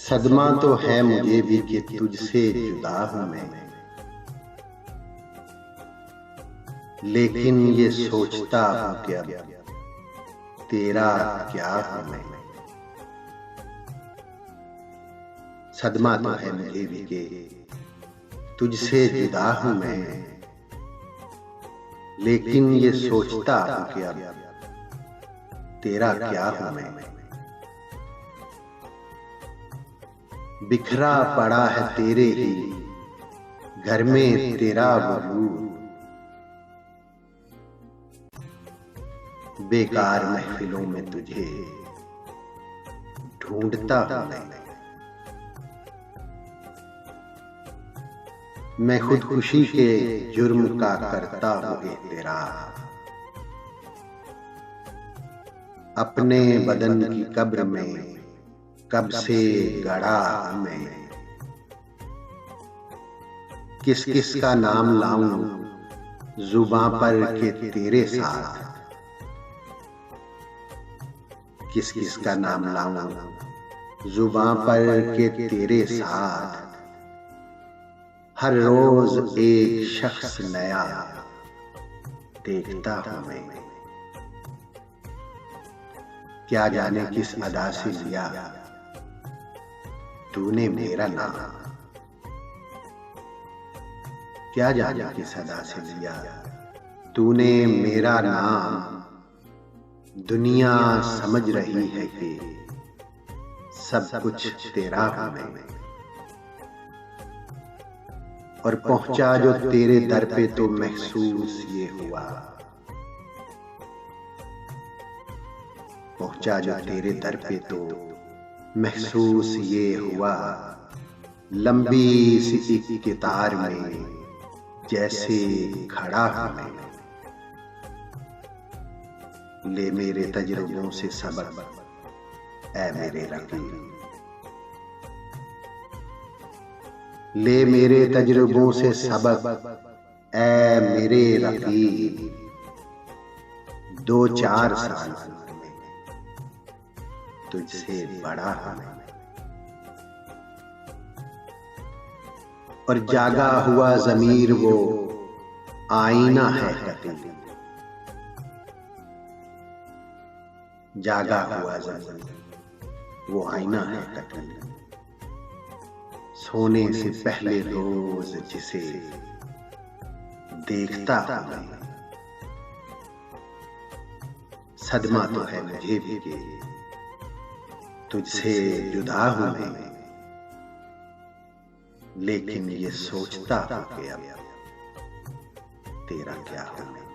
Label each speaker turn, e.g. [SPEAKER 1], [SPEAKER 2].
[SPEAKER 1] सदमा तो है मुझे भी कि तुझसे जुदा हूं मैं, लेकिन ये सोचता हूं कि अब तेरा क्या हूं मैं। सदमा तो है मुझे भी कि तुझसे जुदा हूं मैं, लेकिन ये सोचता हूं कि अब तेरा क्या हूं मैं। बिखरा पड़ा है तेरे ही घर में तेरा वजूद, बेकार महफिलों में तुझे ढूंढता हूं मैं खुदकुशी के जुर्म का करता हूं एतराफ, अपने बदन की कब्र में कब से गड़ा हूं मैं। किस किस का नाम लाऊं जुबां पर के तेरे साथ, किस किस का नाम लाऊं जुबां पर के तेरे साथ। हर रोज एक शख्स नया देखता हूं मैं, क्या जाने किस अदा से लिया तूने मेरा नाम, क्या जाने किस अदा से लिया तूने मेरा नाम। दुनिया समझ रही है कि सब कुछ तेरा हूं मैं, और पहुंचा जो तेरे दर पे तो महसूस ये हुआ, पहुंचा जो तेरे दर पे तो महसूस ये हुआ। लंबी सी एक कितार में जैसे खड़ा हूं मैं, ले मेरे तजुर्बों से सबक ऐ मेरे रकीब, ले मेरे तजुर्बों से सबक ऐ मेरे रकीब। 2-4 साल में तुझसे बड़ा हूं मैं, और जागा हुआ ज़मीर वो आईना है कतई, जागा हुआ ज़मीर वो आईना है कतई। सोने से पहले रोज जिसे देखता हूं मैं। सदमा तो है मुझे भी कि तुझसे जुदा हूं मैं, लेकिन ये सोचता हूं कि अब तेरा क्या हूं मैं।